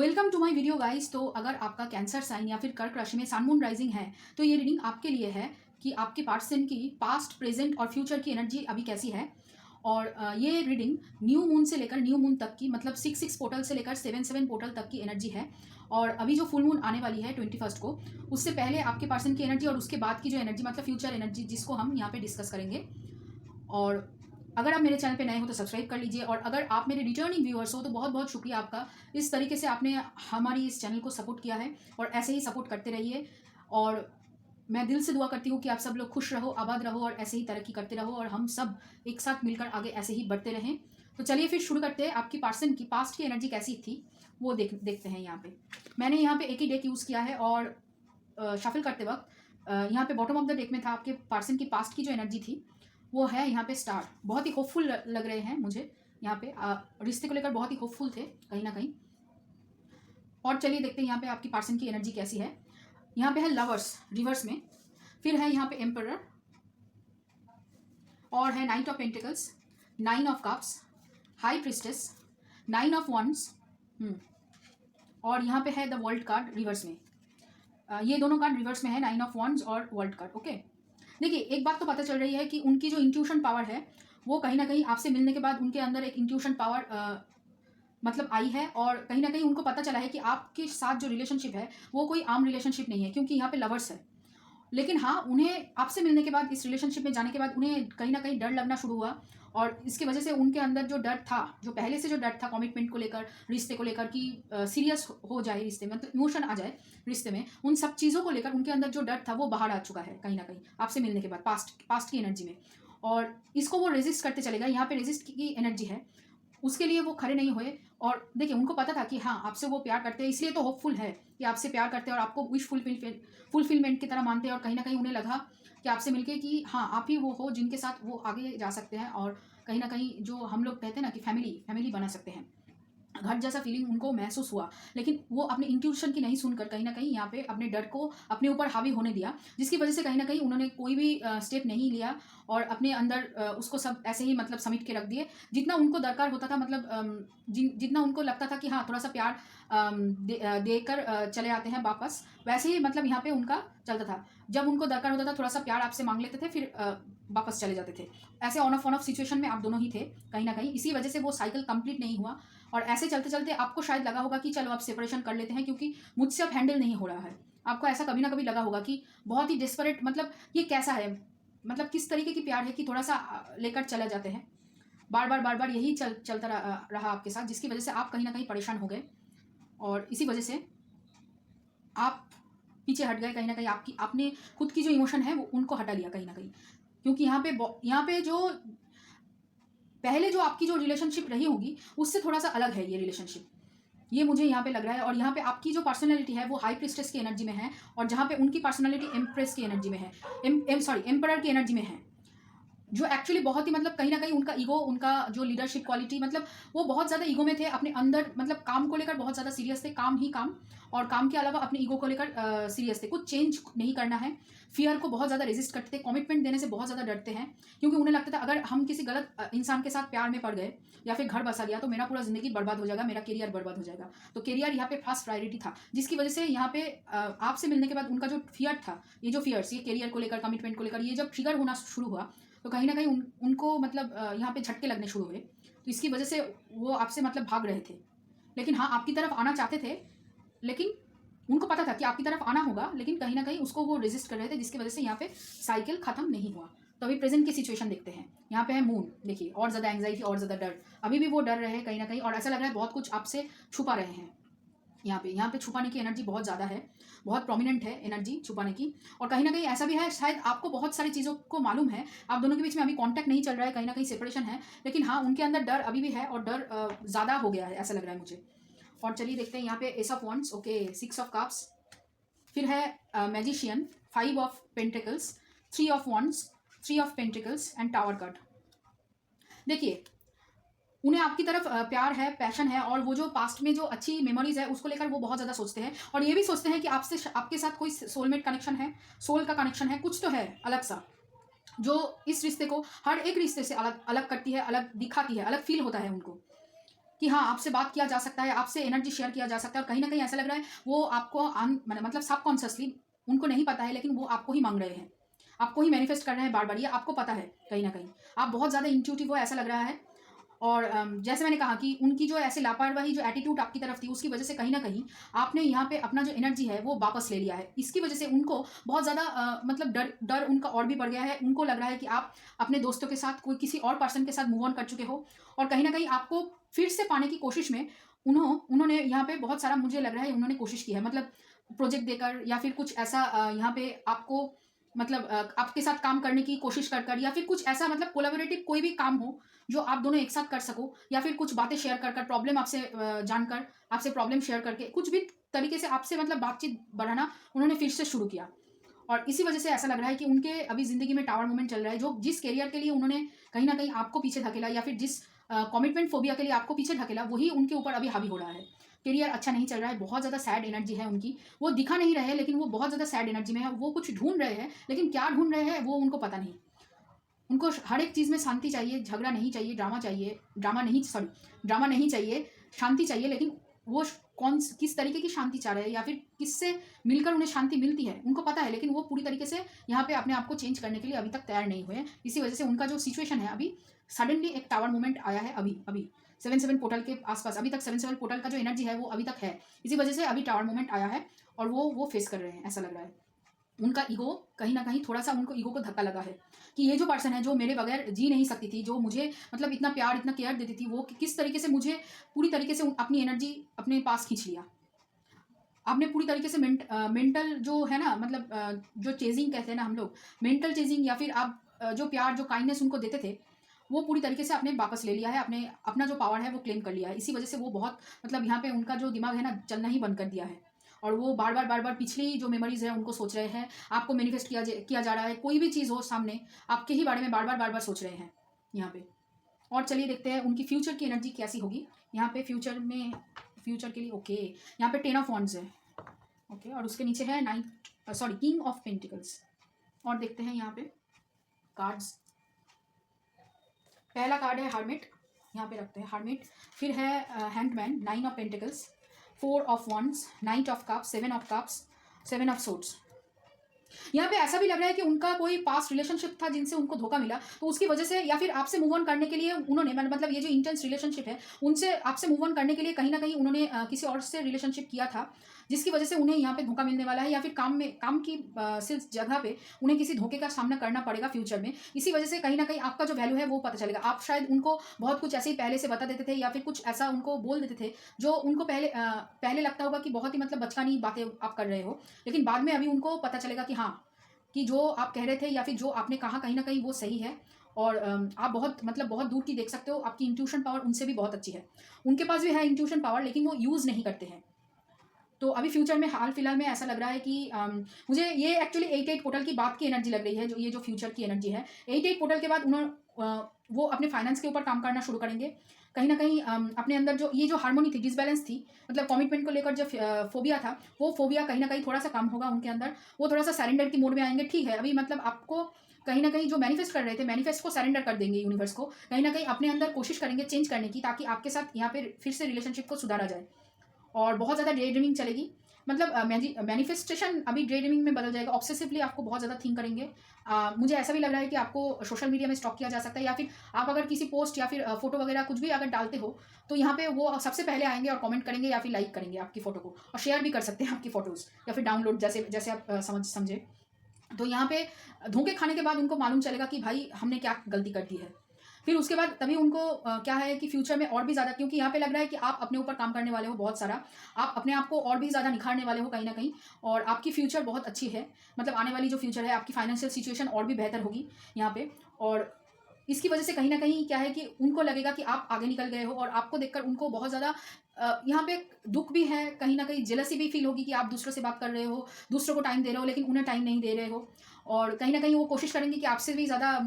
Welcome to my video guys. तो अगर आपका कैंसर साइन या फिर कर्क राशि में सन मून राइजिंग है तो ये रीडिंग आपके लिए है कि आपके पर्सन की पास्ट, प्रेजेंट और फ्यूचर की एनर्जी अभी कैसी है। और ये रीडिंग न्यू मून से लेकर न्यू मून तक की, मतलब 6 पोर्टल से लेकर 7 पोर्टल तक की एनर्जी है। और अभी जो फुल मून आने वाली है 21 को, उससे पहले आपके पर्सन की एनर्जी और उसके बाद की जो एनर्जी, मतलब फ्यूचर एनर्जी, जिसको हम यहाँ पे डिस्कस करेंगे। और अगर आप मेरे चैनल पे नए हो तो सब्सक्राइब कर लीजिए, और अगर आप मेरे रिटर्निंग व्यूअर्स हो तो बहुत बहुत शुक्रिया आपका। इस तरीके से आपने हमारी इस चैनल को सपोर्ट किया है और ऐसे ही सपोर्ट करते रहिए। और मैं दिल से दुआ करती हूँ कि आप सब लोग खुश रहो, आबाद रहो और ऐसे ही तरक्की करते रहो, और हम सब एक साथ मिलकर आगे ऐसे ही बढ़ते रहें। तो चलिए फिर शुरू करते हैं। आपकी पर्सन की पास्ट की एनर्जी कैसी थी वो देखते हैं। यहाँ पे मैंने यहाँ पे एक ही डेक यूज़ किया है, और शफल करते वक्त यहाँ पे बॉटम ऑफ द डेक में था आपके पर्सन की पास्ट की जो एनर्जी थी वो है यहाँ पे स्टार। बहुत ही होपफुल लग रहे हैं मुझे यहाँ पे, रिश्ते को लेकर बहुत ही होपफुल थे कहीं ना कहीं। और चलिए देखते हैं यहाँ पे आपकी पर्सन की एनर्जी कैसी है। यहाँ पे है लवर्स रिवर्स में, फिर है यहाँ पे एम्परर, और है knight of pentacles, 9 of cups, high priestess, 9 of wands, और यहाँ पे है द वर्ल्ड कार्ड रिवर्स में। ये दोनों कार्ड रिवर्स में है, 9 ऑफ वंड्स और वर्ल्ड कार्ड। ओके, देखिए एक बात तो पता चल रही है कि उनकी जो इंट्यूशन पावर है वो कहीं ना कहीं आपसे मिलने के बाद उनके अंदर एक इंट्यूशन पावर मतलब आई है, और कहीं ना कहीं उनको पता चला है कि आपके साथ जो रिलेशनशिप है वो कोई आम रिलेशनशिप नहीं है, क्योंकि यहाँ पे लवर्स है। लेकिन हाँ, उन्हें आपसे मिलने के बाद, इस रिलेशनशिप में जाने के बाद उन्हें कहीं ना कहीं डर लगना शुरू हुआ, और इसकी वजह से उनके अंदर जो डर था, जो पहले से जो डर था कमिटमेंट को लेकर, रिश्ते को लेकर कि सीरियस हो जाए रिश्ते में, मतलब इमोशन आ जाए रिश्ते में, उन सब चीज़ों को लेकर उनके अंदर जो डर था वो बाहर आ चुका है कहीं ना कहीं आपसे मिलने के बाद पास्ट की एनर्जी में। और इसको वो रेजिस्ट करते चलेगा। यहाँ पे रेजिस्ट की एनर्जी है, उसके लिए वो खड़े नहीं हुए। और देखिए उनको पता था कि हाँ आपसे वो प्यार करते हैं, इसलिए तो होपफुल है कि आपसे प्यार करते हैं और आपको विश फुलफिलमेंट की तरह मानते हैं। और कहीं ना कहीं उन्हें लगा कि आपसे मिलके कि हाँ आप ही वो हो जिनके साथ वो आगे जा सकते हैं, और कहीं ना कहीं जो हम लोग कहते हैं ना कि फैमिली बना सकते हैं, घर जैसा फीलिंग उनको महसूस हुआ। लेकिन वो अपने इंट्यूशन की नहीं सुनकर कहीं ना कहीं यहाँ पे अपने डर को अपने ऊपर हावी होने दिया, जिसकी वजह से कहीं ना कहीं उन्होंने कोई भी स्टेप नहीं लिया, और अपने अंदर उसको सब ऐसे ही मतलब समेट के रख दिए। जितना उनको दरकार होता था, मतलब जितना उनको लगता था कि हाँ थोड़ा सा प्यार देकर चले आते हैं वापस, वैसे ही मतलब यहाँ पे उनका चलता था। जब उनको दरकार होता था थोड़ा सा प्यार आपसे मांग लेते थे, फिर वापस चले जाते थे। ऐसे ऑन ऑफ सिचुएशन में आप दोनों ही थे कहीं ना कहीं। इसी वजह से वो साइकिल कंप्लीट नहीं हुआ, और ऐसे चलते चलते आपको शायद लगा होगा कि चलो अब सेपरेशन कर लेते हैं, क्योंकि मुझसे अब हैंडल नहीं हो रहा है। आपको ऐसा कभी ना कभी लगा होगा कि बहुत ही डिस्परेट, मतलब ये कैसा है, मतलब किस तरीके की प्यार है कि थोड़ा सा लेकर चले जाते हैं। बार बार यही चलता रहा आपके साथ, जिसकी वजह से आप कहीं ना कहीं परेशान हो गए, और इसी वजह से आप पीछे हट गए कहीं ना कहीं। आपने खुद की जो इमोशन है वो उनको हटा लिया कहीं ना कहीं, क्योंकि यहाँ पे जो पहले जो आपकी जो रिलेशनशिप रही होगी उससे थोड़ा सा अलग है ये रिलेशनशिप, ये मुझे यहाँ पे लग रहा है। और यहाँ पे आपकी जो पर्सनालिटी है वो हाई प्रिस्टेस की एनर्जी में है, और जहाँ पे उनकी पर्सनालिटी एम्प्रेस की एनर्जी में है, एम्परर की एनर्जी में है, जो एक्चुअली बहुत ही मतलब कहीं ना कहीं उनका ईगो, उनका जो लीडरशिप क्वालिटी, मतलब वो बहुत ज़्यादा ईगो में थे अपने अंदर, मतलब काम को लेकर बहुत ज़्यादा सीरियस थे, काम ही काम, और काम के अलावा अपने ईगो को लेकर सीरियस थे, कुछ चेंज नहीं करना है। फियर को बहुत ज़्यादा रेजिस्ट करते थे, कमिटमेंट देने से बहुत ज़्यादा डरते हैं, क्योंकि उन्हें लगता था अगर हम किसी गलत इंसान के साथ प्यार में पड़ गए या फिर घर बसा गया तो मेरा पूरा ज़िंदगी बर्बाद हो जाएगा, मेरा करियर बर्बाद हो जाएगा। तो करियर यहाँ पे फर्स्ट प्रायोरिटी था, जिसकी वजह से यहाँ पे आपसे मिलने के बाद उनका जो फियर था, ये जो फियर्स, ये करियर को लेकर, कमिटमेंट को लेकर, ये जब ट्रिगर होना शुरू हुआ तो कहीं ना कहीं उनको मतलब यहाँ पे झटके लगने शुरू हुए। तो इसकी वजह से वो आपसे मतलब भाग रहे थे। लेकिन हाँ आपकी तरफ आना चाहते थे, लेकिन उनको पता था कि आपकी तरफ आना होगा, लेकिन कहीं ना कहीं उसको वो रेजिस्ट कर रहे थे, जिसकी वजह से यहाँ पे साइकिल खत्म नहीं हुआ। तो अभी प्रेजेंट की सिचुएशन देखते हैं। यहाँ पे है मून, देखिए और ज़्यादा एंग्जाइटी और ज़्यादा डर, अभी भी वो डर रहे हैं कहीं ना कहीं, और ऐसा लग रहा है बहुत कुछ आपसे छुपा रहे हैं। यहाँ पे छुपाने की एनर्जी बहुत ज़्यादा है, बहुत प्रोमिनेंट है एनर्जी छुपाने की। और कहीं ना कहीं ऐसा भी है, शायद आपको बहुत सारी चीज़ों को मालूम है, आप दोनों के बीच में अभी कांटेक्ट नहीं चल रहा है, कहीं ना कहीं सेपरेशन है, लेकिन हाँ उनके अंदर डर अभी भी है, और डर ज़्यादा हो गया है ऐसा लग रहा है मुझे। और चलिए देखते हैं यहाँ पे S of wands, okay, 6 of cups, फिर है magician, 5 of pentacles, 3 of wands, 3 of pentacles and tower card. देखिए उन्हें आपकी तरफ प्यार है, पैशन है, और वो जो पास्ट में जो अच्छी मेमोरीज है उसको लेकर वो बहुत ज़्यादा सोचते हैं, और ये भी सोचते हैं कि आपके साथ कोई सोलमेट कनेक्शन है, सोल का कनेक्शन है, कुछ तो है अलग सा, जो इस रिश्ते को हर एक रिश्ते से अलग अलग करती है, अलग दिखाती है, अलग फील होता है उनको। कि हाँ आपसे बात किया जा सकता है, आपसे एनर्जी शेयर किया जा सकता है, और कहीं ना कहीं ऐसा लग रहा है वो आपको मतलब सबकॉन्शियसली उनको नहीं पता है, लेकिन वो आपको ही मांग रहे हैं, आपको ही मैनिफेस्ट कर रहे हैं बार बार। ये आपको पता है कहीं ना कहीं, आप बहुत ज़्यादा इंट्यूटिव हो ऐसा लग रहा है। और जैसे मैंने कहा कि उनकी जो ऐसे लापरवाही जो एटीट्यूड आपकी तरफ थी, उसकी वजह से कहीं ना कहीं आपने यहाँ पे अपना जो एनर्जी है वो वापस ले लिया है। इसकी वजह से उनको बहुत ज़्यादा मतलब डर डर उनका और भी बढ़ गया है। उनको लग रहा है कि आप अपने दोस्तों के साथ कोई किसी और पर्सन के साथ मूव ऑन कर चुके हो, और कहीं ना कहीं आपको फिर से पाने की कोशिश में उन्होंने यहाँ पे बहुत सारा, मुझे लग रहा है उन्होंने कोशिश की है, मतलब प्रोजेक्ट देकर या फिर कुछ ऐसा यहाँ पे आपको मतलब आपके साथ काम करने की कोशिश कर या फिर कुछ ऐसा मतलब कोलैबोरेटिव कोई भी काम हो जो आप दोनों एक साथ कर सको, या फिर कुछ बातें शेयर कर प्रॉब्लम आपसे जानकर, आपसे प्रॉब्लम शेयर करके कुछ भी तरीके से आपसे मतलब बातचीत बढ़ाना उन्होंने फिर से शुरू किया। और इसी वजह से ऐसा लग रहा है कि उनके अभी ज़िंदगी में टावर मूवमेंट चल रहा है, जो जिस करियर के लिए उन्होंने कहीं ना कहीं आपको पीछे धकेला, या फिर जिस कमिटमेंट फोबिया के लिए आपको पीछे धकेला, वही उनके ऊपर अभी हावी हो रहा है। करियर अच्छा नहीं चल रहा है, बहुत ज़्यादा सैड एनर्जी है उनकी, वो दिखा नहीं रहे हैं लेकिन वो बहुत ज़्यादा सैड एनर्जी में है। वो कुछ ढूंढ रहे हैं, लेकिन क्या ढूंढ रहे हैं वो उनको पता नहीं। उनको हर एक चीज़ में शांति चाहिए, झगड़ा नहीं चाहिए, ड्रामा नहीं चाहिए, शांति चाहिए। लेकिन वो किस तरीके की शांति चाह रहे हैं, या फिर किससे मिलकर उन्हें शांति मिलती है उनको पता है, लेकिन वो पूरी तरीके से यहाँ पे अपने आप को चेंज करने के लिए अभी तक तैयार नहीं हुए। इसी वजह से उनका जो सिचुएशन है, अभी सडनली एक टावर मूवमेंट आया है अभी 7-7 पोर्टल के आसपास। अभी तक 7-7 पोर्टल का जो एनर्जी है वो अभी तक है, इसी वजह से अभी टावर मूवमेंट आया है, और वो फेस कर रहे हैं। ऐसा लग रहा है उनका ईगो, कहीं ना कहीं थोड़ा सा उनको ईगो को धक्का लगा है कि ये जो पर्सन है जो मेरे बगैर जी नहीं सकती थी, जो मुझे मतलब इतना प्यार इतना केयर देती थी, वो किस तरीके से मुझे पूरी तरीके से अपनी एनर्जी अपने पास खींच लिया। आपने पूरी तरीके से मेंटल जो है ना, मतलब जो चेजिंग कहते हैं ना हम लोग, मेंटल चेजिंग, या फिर आप जो प्यार जो काइंडनेस उनको देते थे वो पूरी तरीके से आपने वापस ले लिया है, अपना जो पावर है वो क्लेम कर लिया है। इसी वजह से वो बहुत मतलब यहाँ पे उनका जो दिमाग है ना चलना ही बंद कर दिया है, और वो बार बार पिछली जो मेमोरीज है उनको सोच रहे हैं। आपको मैनिफेस्ट किया जा रहा है, कोई भी चीज़ हो सामने आपके ही बारे में बार बार सोच रहे हैं यहाँ पे। और चलिए देखते हैं उनकी फ्यूचर की एनर्जी कैसी होगी यहाँ पे फ्यूचर के लिए। ओके, यहाँ पे 10 ऑफ वॉन्ड्स है, ओके, और उसके नीचे है किंग ऑफ पेंटिकल्स। और देखते हैं यहाँ पे कार्ड्स। पहला कार्ड है हार्मिट, यहाँ पे रखते हैं हार्मिट। फिर है hangman, 9 of pentacles, 4 of wands, night of cups, 7 of cups, 7 of swords. यहाँ पे ऐसा भी लग रहा है कि उनका कोई पास्ट रिलेशनशिप था जिनसे उनको धोखा मिला, तो उसकी वजह से, या फिर आपसे मूव ऑन करने के लिए उन्होंने मतलब ये जो इंटेंस रिलेशनशिप है उनसे आपसे मूव ऑन करने के लिए कहीं ना कहीं उन्होंने किसी और से रिलेशनशिप किया था, जिसकी वजह से उन्हें यहाँ पे धोखा मिलने वाला है, या फिर काम की सिर्फ जगह पे उन्हें किसी धोखे का सामना करना पड़ेगा फ्यूचर में। इसी वजह से कहीं ना कहीं आपका जो वैल्यू है वो पता चलेगा। आप शायद उनको बहुत कुछ ऐसे ही पहले से बता देते थे, या फिर कुछ ऐसा उनको बोल देते थे जो उनको पहले लगता होगा कि बहुत ही मतलब बचकानी बातें आप कर रहे हो, लेकिन बाद में अभी उनको पता चलेगा कि हाँ, कि जो आप कह रहे थे या फिर जो आपने कहा कहीं ना कहीं वो सही है। और आप बहुत दूर की देख सकते हो, आपकी इंट्यूशन पावर उनसे भी बहुत अच्छी है। उनके पास भी है इंट्यूशन पावर, लेकिन वो यूज़ नहीं करते हैं। तो अभी फ्यूचर में हाल फिलहाल में ऐसा लग रहा है कि मुझे ये एक्चुअली 8-8 पोर्टल की बात की एनर्जी लग रही है, जो फ्यूचर की एनर्जी है। 8-8 पोर्टल के बाद वो अपने फाइनेंस के ऊपर काम करना शुरू करेंगे। कहीं ना कहीं अपने अंदर जो हार्मोनी थी, डिसबैलेंस थी, मतलब कमिटमेंट को लेकर जो फोबिया था, वो फोबिया कहीं ना कहीं थोड़ा सा कम होगा उनके अंदर। वो थोड़ा सा सरेंडर की मोड में आएंगे। ठीक है, अभी मतलब आपको कहीं ना कहीं जो मैनिफेस्ट कर रहे थे, मैनिफेस्ट को सरेंडर कर देंगे यूनिवर्स को, कहीं ना कहीं अपने अंदर कोशिश करेंगे चेंज करने की, ताकि आपके साथ यहाँ पे फिर से रिलेशनशिप को सुधारा जाए। और बहुत ज़्यादा डे ड्रीमिंग चलेगी, मतलब मैनिफेस्टेशन अभी डे ड्रीमिंग में बदल जाएगा। ऑब्सेसिवली आपको बहुत ज़्यादा थिंक करेंगे। मुझे ऐसा भी लग रहा है कि आपको सोशल मीडिया में स्टॉक किया जा सकता है, या फिर आप अगर किसी पोस्ट या फिर फोटो वगैरह कुछ भी अगर डालते हो, तो यहाँ पे वो सबसे पहले आएंगे और कमेंट करेंगे या फिर लाइक करेंगे आपकी फ़ोटो को, और शेयर भी कर सकते हैं आपकी फ़ोटोज़, या फिर डाउनलोड, जैसे आप समझे। तो यहाँ पे धोखे खाने के बाद उनको मालूम चलेगा कि भाई हमने क्या गलती कर दी है। फिर उसके बाद तभी उनको क्या है कि फ्यूचर में और भी ज़्यादा, क्योंकि यहाँ पे लग रहा है कि आप अपने ऊपर काम करने वाले हो बहुत सारा, आप अपने आप को और भी ज़्यादा निखारने वाले हो कहीं ना कहीं, और आपकी फ्यूचर बहुत अच्छी है। मतलब आने वाली जो फ्यूचर है, आपकी फाइनेंशियल सिचुएशन और भी बेहतर होगी यहाँ पे। और इसकी वजह से कहीं ना कहीं क्या है कि उनको लगेगा कि आप आगे निकल गए हो, और आपको देखकर उनको बहुत ज़्यादा यहाँ पे दुख भी है, कहीं ना कहीं जेलसी भी फील होगी कि आप दूसरों से बात कर रहे हो, दूसरों को टाइम दे रहे हो, लेकिन उन्हें टाइम नहीं दे रहे हो। और कहीं ना कहीं वो कोशिश करेंगे कि आपसे भी ज़्यादा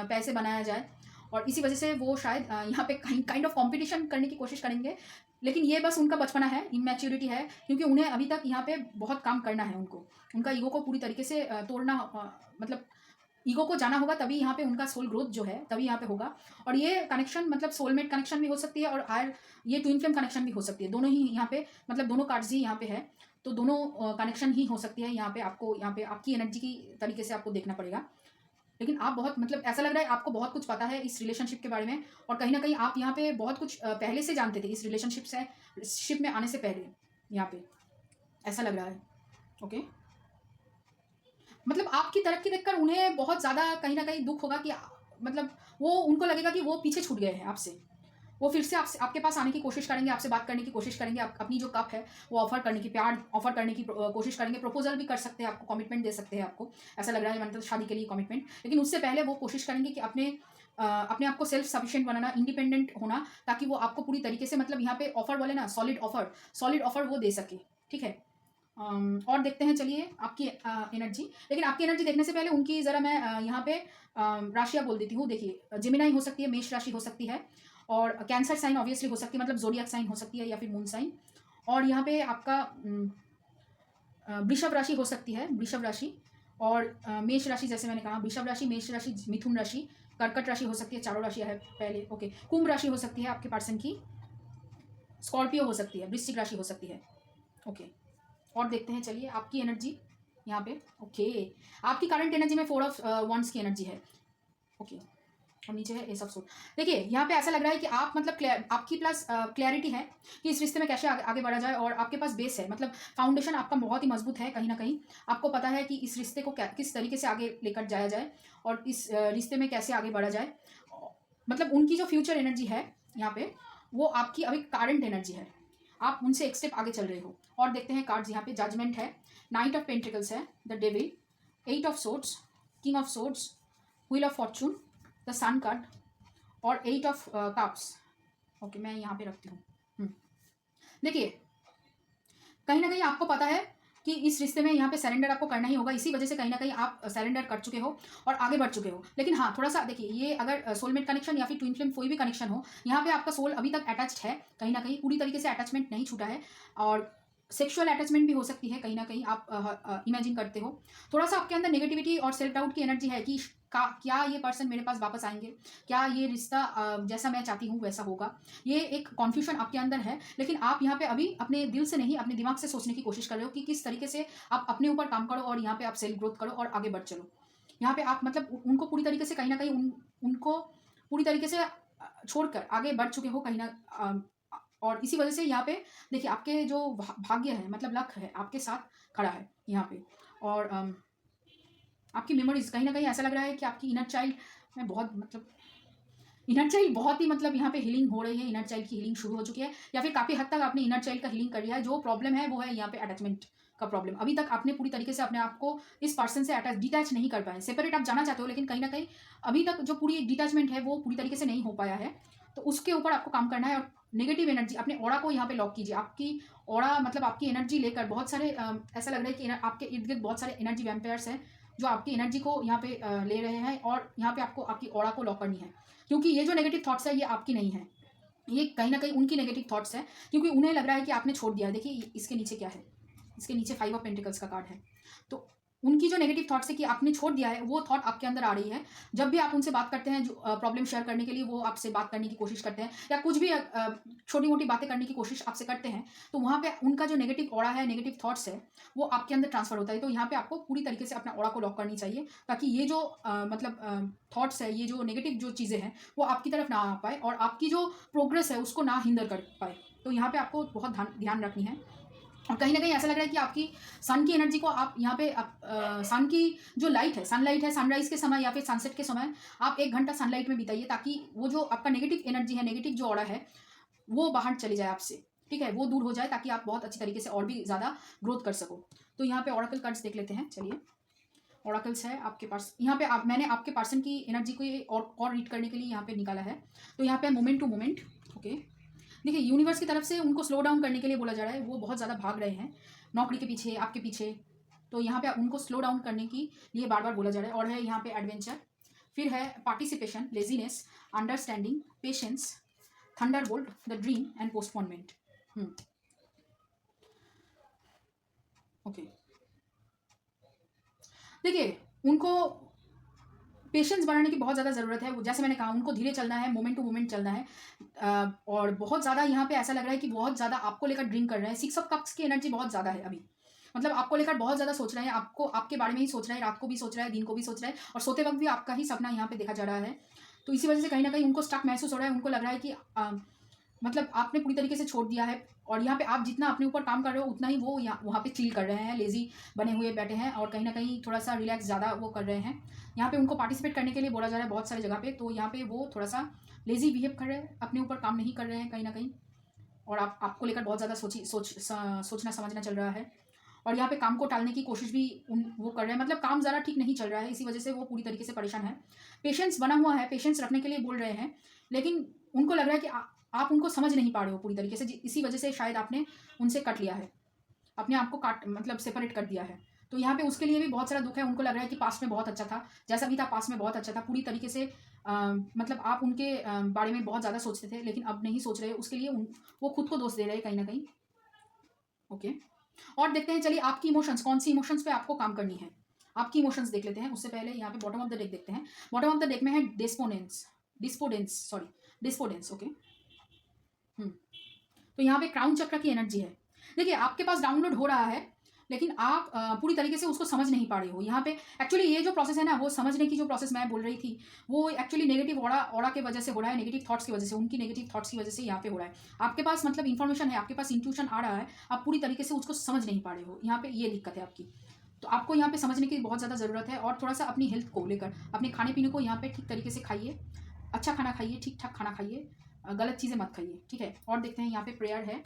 पैसे बनाया जाए, और इसी वजह से वो शायद यहाँ पे काइंड ऑफ कंपटीशन करने की कोशिश करेंगे। लेकिन ये बस उनका बचपना है, इमैच्योरिटी है, क्योंकि उन्हें अभी तक यहाँ पे बहुत काम करना है। उनका ईगो को पूरी तरीके से तोड़ना, मतलब ईगो को जाना होगा, तभी यहाँ पे उनका सोल ग्रोथ जो है तभी यहाँ पे होगा। और ये कनेक्शन मतलब सोलमेट कनेक्शन भी हो सकती है और हायर ये ट्विन फ्लेम कनेक्शन भी हो सकती है। दोनों ही यहाँ पे मतलब दोनों कार्ड्स ही यहाँ पे है, तो दोनों कनेक्शन ही हो सकती है। यहाँ पे आपको यहाँ पे आपकी एनर्जी की तरीके से आपको देखना पड़ेगा। लेकिन आप बहुत मतलब ऐसा लग रहा है आपको बहुत कुछ पता है इस रिलेशनशिप के बारे में, और कहीं ना कहीं आप यहाँ पे बहुत कुछ पहले से जानते थे इस रिलेशनशिप में आने से पहले, यहाँ पे ऐसा लग रहा है। ओके, मतलब आपकी तरक्की देखकर उन्हें बहुत ज़्यादा कहीं ना कहीं दुख होगा कि मतलब वो उनको लगेगा कि वो पीछे छूट गए हैं आपसे। वो फिर से आपसे आपके पास आने की कोशिश करेंगे, आपसे बात करने की कोशिश करेंगे, अपनी जो कप है वो ऑफर करने की, प्यार ऑफर करने की कोशिश करेंगे, प्रपोजल भी कर सकते हैं आपको, कमिटमेंट दे सकते हैं आपको, ऐसा लग रहा है मतलब शादी के लिए कमिटमेंट। लेकिन उससे पहले वो कोशिश करेंगे कि अपने आप को सेल्फ सफिशिएंट बनाना, इंडिपेंडेंट होना, ताकि वो आपको पूरी तरीके से मतलब यहाँ पे ऑफर बोले ना, सॉलिड ऑफर वो दे सके। ठीक है, और देखते हैं चलिए आपकी एनर्जी। लेकिन आपकी एनर्जी देखने से पहले उनकी ज़रा मैं यहाँ पे राशियाँ बोल देती हूँ। देखिए, जेमिनाई हो सकती है, मेष राशि हो सकती है, और कैंसर साइन ऑब्वियसली हो सकती है, मतलब जोडियक साइन हो सकती है या फिर मून साइन। और यहाँ पे आपका वृषभ राशि हो सकती है, वृषभ राशि, और मेष राशि जैसे मैंने कहा, वृषभ राशि, मेष राशि, मिथुन राशि, कर्कट राशि हो सकती है, चारों राशियाँ है पहले। ओके, कुंभ राशि हो सकती है आपके पर्सन की, स्कॉर्पियो हो सकती है, वृश्चिक राशि हो सकती है। ओके, और देखते हैं चलिए आपकी एनर्जी यहाँ पे। ओके, आपकी करंट एनर्जी में 4 ऑफ वंस की एनर्जी है। ओके, और नीचे है एस ऑफ सूट। देखिए, यहाँ पे ऐसा लग रहा है कि आप मतलब आपकी प्लस क्लैरिटी है कि इस रिश्ते में कैसे आगे बढ़ा जाए, और आपके पास बेस है, मतलब फाउंडेशन आपका बहुत ही मजबूत है। कहीं ना कहीं आपको पता है कि इस रिश्ते को किस तरीके से आगे लेकर जाया जाए और इस रिश्ते में कैसे आगे बढ़ा जाए। मतलब उनकी जो फ्यूचर एनर्जी है यहाँ पे, वो आपकी अभी करंट एनर्जी है, आप उनसे एक स्टेप आगे चल रहे हो। और देखते हैं कार्ड्स यहाँ पे, जजमेंट है, नाइट ऑफ पेंटिकल्स है, the devil, 8 of swords, king of swords, wheel of fortune, the sun card, और 8 ऑफ कप्स। ओके, मैं यहाँ पे रखती हूँ। देखिए, कहीं ना कहीं आपको पता है कि इस रिश्ते में यहाँ पे सरेंडर आपको करना ही होगा, इसी वजह से कहीं ना कहीं आप सरेंडर कर चुके हो और आगे बढ़ चुके हो। लेकिन हाँ, थोड़ा सा देखिए, ये अगर सोलमेट कनेक्शन या फिर ट्विन फ्लेम कोई भी कनेक्शन हो, यहाँ पे आपका सोल अभी तक अटैच्ड है, कहीं ना कहीं पूरी तरीके से अटैचमेंट नहीं छूटा है, और सेक्सुअल अटैचमेंट भी हो सकती है, कहीं ना कहीं आप इमेजिन करते हो। थोड़ा सा आपके अंदर नेगेटिविटी और सेल्फ डाउट की एनर्जी है कि क्या ये पर्सन मेरे पास वापस आएंगे, क्या ये रिश्ता जैसा मैं चाहती हूँ वैसा होगा। ये एक कॉन्फ्यूजन आपके अंदर है, लेकिन आप यहाँ पे अभी अपने दिल से नहीं, अपने दिमाग से सोचने की कोशिश कर रहे हो कि किस तरीके से आप अपने ऊपर काम करो और यहाँ पे आप सेल्फ ग्रोथ करो और आगे बढ़ चलो। यहाँ पे आप मतलब उनको पूरी तरीके से कहीं ना कहीं उनको पूरी तरीके से छोड़कर आगे बढ़ चुके हो कहीं ना, और इसी वजह से यहाँ पे देखिए आपके जो भाग्य है, मतलब लक है, आपके साथ खड़ा है यहाँ पे। और आपकी मेमोरीज कहीं ना कहीं ऐसा लग रहा है कि आपकी इनर चाइल्ड में बहुत मतलब इनर चाइल्ड बहुत ही मतलब यहाँ पे हीलिंग हो रही है, इनर चाइल्ड की हीलिंग शुरू हो चुकी है, या फिर काफ़ी हद तक आपने इनर चाइल्ड का हीलिंग कर लिया है। जो प्रॉब्लम है वो है यहाँ पे अटैचमेंट का प्रॉब्लम। अभी तक आपने पूरी तरीके से अपने आप को इस पर्सन से डिटैच नहीं कर पाए। सेपरेट आप जाना चाहते हो, लेकिन कहीं ना कहीं अभी तक जो पूरी डिटैचमेंट है वो पूरी तरीके से नहीं हो पाया है, तो उसके ऊपर आपको काम करना है। और नेगेटिव एनर्जी, अपने ऑरा को यहाँ पे लॉक कीजिए। आपकी ऑरा मतलब आपकी एनर्जी लेकर बहुत सारे ऐसा लग रहा है कि आपके इर्द गिर्द बहुत सारे एनर्जी वैम्पायर्स हैं जो आपकी एनर्जी को यहाँ पे ले रहे हैं, और यहाँ पे आपको आपकी ऑरा को लॉक करनी है, क्योंकि ये जो नेगेटिव थॉट्स है ये आपकी नहीं है, ये कहीं ना कहीं उनकी नेगेटिव थॉट्स है, क्योंकि उन्हें लग रहा है कि आपने छोड़ दिया है। देखिए इसके नीचे क्या है, इसके नीचे 5 ऑफ पेंटिकल्स का कार्ड है। तो उनकी जो नेगेटिव थॉट्स है कि आपने छोड़ दिया है, वो थॉट आपके अंदर आ रही है। जब भी आप उनसे बात करते हैं, जो प्रॉब्लम शेयर करने के लिए वो आपसे बात करने की कोशिश करते हैं, या कुछ भी छोटी मोटी बातें करने की कोशिश आपसे करते हैं, तो वहाँ पे उनका जो नेगेटिव ऑरा है, नेगेटिव थॉट्स है, वो आपके अंदर ट्रांसफर होता है। तो यहाँ पे आपको पूरी तरीके से अपना ऑरा को लॉक करनी चाहिए, ताकि ये जो मतलब थॉट्स है, ये जो नेगेटिव जो चीज़ें हैं वो आपकी तरफ ना आ पाए, और आपकी जो प्रोग्रेस है उसको ना हिंदर कर पाए। तो यहाँ पे आपको बहुत ध्यान रखनी है। और कहीं ना कहीं ऐसा लग रहा है कि आपकी सन की एनर्जी को आप यहाँ पे सन की जो लाइट है, सनलाइट है, सनराइज के समय या फिर सनसेट के समय आप 1 घंटा सनलाइट में बिताइए, ताकि वो जो आपका नेगेटिव एनर्जी है, नेगेटिव जो ऑरा है, वो बाहर चली जाए आपसे। ठीक है, वो दूर हो जाए, ताकि आप बहुत अच्छी तरीके से और भी ज़्यादा ग्रोथ कर सको। तो यहाँ पे ऑरेकल कार्ड्स देख लेते हैं चलिए। ऑरेकल्स है आपके पास, यहाँ पे मैंने आपके पर्सन की एनर्जी को और रीड करने के लिए यहाँ पे निकाला है। तो यहाँ पे मोमेंट टू मोमेंट। ओके, देखिए यूनिवर्स की तरफ से उनको स्लो डाउन करने के लिए बोला जा रहा है। वो बहुत ज़्यादा भाग रहे हैं नौकरी के पीछे, आपके पीछे, तो यहाँ पे उनको स्लो डाउन करने के लिए बार बार बोला जा रहा है। और है यहाँ पे एडवेंचर, फिर है participation, laziness, understanding, patience, Thunderbolt, the dream and postponement. Okay, देखिए उनको पेशेंस बनाने की बहुत ज़्यादा ज़रूरत है। जैसे मैंने कहा, उनको धीरे चलना है, मोमेंट टू मोमेंट चलना है। और बहुत ज़्यादा यहाँ पे ऐसा लग रहा है कि बहुत ज़्यादा आपको लेकर ड्रिंक कर रहे हैं। 6 ऑफ कप्स की एनर्जी बहुत ज़्यादा है अभी। मतलब आपको लेकर बहुत ज़्यादा सोच रहे हैं, आपको आपके बारे में ही सोच रहे हैं, रात को भी सोच रहा है, दिन को भी सोच रहा है, और सोते वक्त भी आपका ही सपना यहाँ पे देखा जा रहा है। तो इसी वजह से कहीं ना कहीं उनको स्टक महसूस हो रहा है। उनको लग रहा है कि मतलब आपने पूरी तरीके से छोड़ दिया है, और यहाँ पे आप जितना अपने ऊपर काम कर रहे हो उतना ही वो वहाँ पे चिल कर रहे हैं, लेजी बने हुए बैठे हैं, और कहीं ना कहीं थोड़ा सा रिलैक्स ज़्यादा वो कर रहे हैं। यहाँ पे उनको पार्टिसिपेट करने के लिए बोला जा रहा है बहुत सारी जगह पे, तो यहाँ पे वो थोड़ा सा लेजी बिहेव कर रहे हैं, अपने ऊपर काम नहीं कर रहे हैं कहीं ना कहीं, और आपको लेकर बहुत ज़्यादा सोचना समझना चल रहा है। और यहाँ पे काम को टालने की कोशिश भी वो कर रहे हैं, मतलब काम ज़रा ठीक नहीं चल रहा है, इसी वजह से वो पूरी तरीके से परेशान है। पेशेंस बना हुआ है, पेशेंस रखने के लिए बोल रहे हैं, लेकिन उनको लग रहा है कि आप उनको समझ नहीं पा रहे हो पूरी तरीके से, इसी वजह से शायद आपने उनसे कट लिया है, अपने आप को मतलब सेपरेट कर दिया है। तो यहाँ पे उसके लिए भी बहुत सारा दुख है। उनको लग रहा है कि पास्ट में बहुत अच्छा था, जैसा भी था पास्ट में बहुत अच्छा था, पूरी तरीके से मतलब आप उनके बारे में बहुत ज़्यादा सोचते थे, लेकिन अब नहीं सोच रहे, उसके लिए वो खुद को दोष दे रहे हैं कहीं ना कहीं। ओके, और देखते हैं, चलिए आपकी इमोशंस, कौन सी इमोशंस पे आपको काम करनी है, आपकी इमोशंस देख लेते हैं। उससे पहले यहाँ पे बॉटम ऑफ द डेक देखते हैं। बॉटम ऑफ द डेक में है डिस्पोडेंस। ओके, तो यहाँ पे क्राउन चक्र की एनर्जी है। देखिए, आपके पास डाउनलोड हो रहा है, लेकिन आप पूरी तरीके से उसको समझ नहीं पा रहे हो। यहाँ पे एक्चुअली ये जो प्रोसेस है ना, वो समझने की जो प्रोसेस मैं बोल रही थी, वो एक्चुअली नेगेटिव ऑरा के वजह से हो रहा है, नेगेटिव थॉट्स की वजह से, उनकी नेगेटिव थॉट्स की वजह से यहाँ पे हो रहा है। आपके पास मतलब इन्फॉर्मेशन है, आपके पास इंट्यूशन आ रहा है, आप पूरी तरीके से उसको समझ नहीं पा रहे हो। यहाँ पे ये दिक्कत है आपकी। तो आपको यहाँ पे समझने की बहुत ज़्यादा ज़रूरत है, और थोड़ा सा अपनी हेल्थ को लेकर, अपने खाने पीने को यहाँ पे ठीक तरीके से खाइए, अच्छा खाना खाइए, ठीक ठाक खाना खाइए, गलत चीज़ें मत खाइए, ठीक है। और देखते हैं, यहाँ पे प्रेयर है,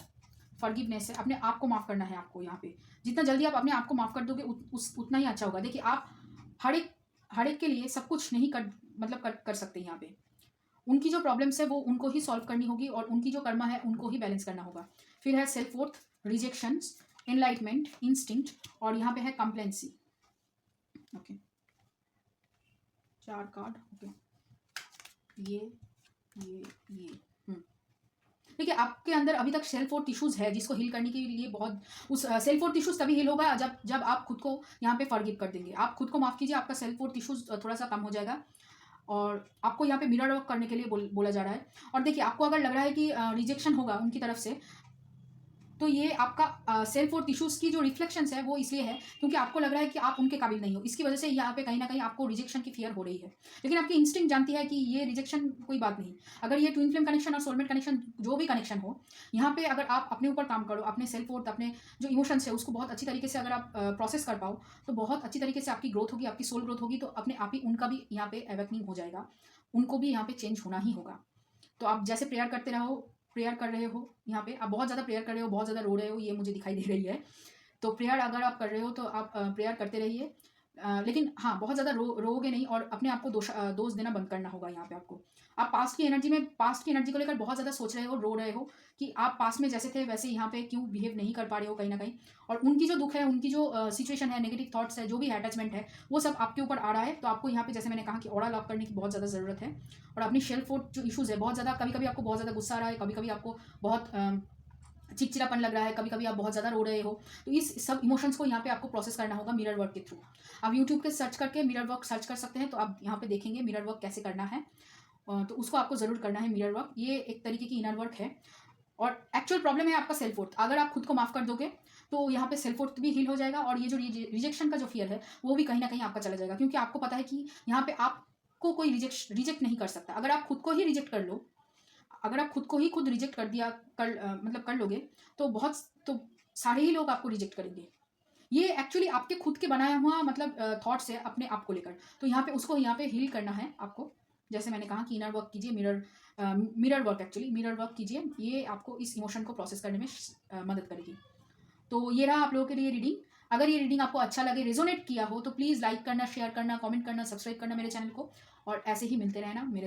फॉरगिवनेस है, अपने आप को माफ़ करना है आपको। यहाँ पे जितना जल्दी आप अपने आप को माफ़ कर दोगे उतना ही अच्छा होगा। देखिए, आप हर एक के लिए सब कुछ नहीं कर सकते। यहाँ पे उनकी जो प्रॉब्लम्स है वो उनको ही सॉल्व करनी होगी, और उनकी जो कर्मा है उनको ही बैलेंस करना होगा। फिर है self worth, rejections, enlightenment, instinct, और यहाँ पे है कंप्लेंसी। Okay, 4 card. ओके, ये देखिए, आपके अंदर अभी तक सेल्फ वर्थ इश्यूज है, जिसको हील करने के लिए बहुत उस सेल्फ वर्थ इश्यूज तभी हील होगा जब आप खुद को यहाँ पे फॉरगिव कर देंगे। आप खुद को माफ़ कीजिए, आपका सेल्फ वर्थ इश्यूज थोड़ा सा कम हो जाएगा। और आपको यहाँ पे मिरर वर्क करने के लिए बोला जा रहा है। और देखिए, आपको अगर लग रहा है कि रिजेक्शन होगा उनकी तरफ से, तो ये आपका सेल्फ वर्थ इश्यूज की जो रिफ्लेक्शंस है वो इसलिए है क्योंकि आपको लग रहा है कि आप उनके काबिल नहीं हो, इसकी वजह से यहाँ पे कहीं ना कहीं आपको रिजेक्शन की फियर हो रही है। लेकिन आपकी इंस्टिंक्ट जानती है कि ये रिजेक्शन कोई बात नहीं। अगर ये ट्विन फ्लेम कनेक्शन और सोलमेट कनेक्शन, जो भी कनेक्शन हो, यहाँ पे अगर आप अपने ऊपर काम करो, अपने सेल्फ वर्थ, अपने जो इमोशंस है उसको बहुत अच्छी तरीके से अगर आप प्रोसेस कर पाओ, तो बहुत अच्छी तरीके से आपकी ग्रोथ होगी, आपकी सोल ग्रोथ होगी। तो अपने आप ही उनका भी यहाँ पे अवेकनिंग हो जाएगा, उनको भी यहाँ पे चेंज होना ही होगा। तो आप जैसे प्रेयर करते रहो, प्रेयर कर रहे हो, यहाँ पे आप बहुत ज़्यादा प्रेयर कर रहे हो, बहुत ज़्यादा रो रहे हो, ये मुझे दिखाई दे रही है। तो प्रेयर अगर आप कर रहे हो तो आप प्रेयर करते रहिए, लेकिन हाँ, बहुत ज़्यादा रोगे नहीं, और अपने आप को दोष देना बंद करना होगा। यहाँ पे आपको, आप पास्ट की एनर्जी को लेकर बहुत ज़्यादा सोच रहे हो, रो रहे हो कि आप पास्ट में जैसे थे वैसे यहाँ पे क्यों बिहेव नहीं कर पा रहे हो कहीं ना कहीं। और उनकी जो दुख है, उनकी जो सिचुएशन है, नेगेटिव थॉट्स है, जो भी अटैचमेंट है, वो सब आपके ऊपर आ रहा है। तो आपको यहाँ पे जैसे मैंने कहा कि ऑरा लॉक करने की बहुत ज़्यादा ज़रूरत है। और अपनी सेल्फ वर्थ जो इशूज़ है, बहुत ज़्यादा, कभी कभी आपको बहुत ज़्यादा गुस्सा आ रहा है, कभी कभी आपको बहुत चिड़चिड़ापन लग रहा है, कभी कभी आप बहुत ज़्यादा रो रहे हो, तो इस सब इमोशंस को यहाँ पे आपको प्रोसेस करना होगा मिरर वर्क के थ्रू। आप यूट्यूब के सर्च करके मिरर वर्क सर्च कर सकते हैं, तो आप यहाँ पे देखेंगे मिरर वर्क कैसे करना है। तो उसको आपको ज़रूर करना है मिरर वर्क। ये एक तरीके की इनर वर्क है, और एक्चुअल प्रॉब्लम है आपका सेल्फ वर्थ। अगर आप खुद को माफ़ कर दोगे तो यहाँ पे सेल्फ वर्थ भी हील हो जाएगा, और ये जो रिजेक्शन का जो फियर है वो भी कहीं ना कहीं आपका चला जाएगा, क्योंकि आपको पता है कि यहाँ पे आपको कोई रिजेक्ट नहीं कर सकता। अगर आप खुद को ही रिजेक्ट कर लो, अगर आप खुद को ही खुद रिजेक्ट कर दिया कर लोगे, तो सारे ही लोग आपको रिजेक्ट करेंगे। ये एक्चुअली आपके खुद के बनाया हुआ मतलब थॉट्स है अपने आप को लेकर। तो यहाँ पे उसको यहाँ पे हील करना है आपको। जैसे मैंने कहा कि इनर वर्क कीजिए, मिरर वर्क कीजिए, ये आपको इस इमोशन को प्रोसेस करने में मदद करेगी। तो ये रहा आप लोगों के लिए रीडिंग। अगर ये रीडिंग आपको अच्छा लगे, रेजोनेट किया हो, तो प्लीज़ लाइक करना, शेयर करना, कमेंट करना, सब्सक्राइब करना मेरे चैनल को, और ऐसे ही मिलते रहना मेरे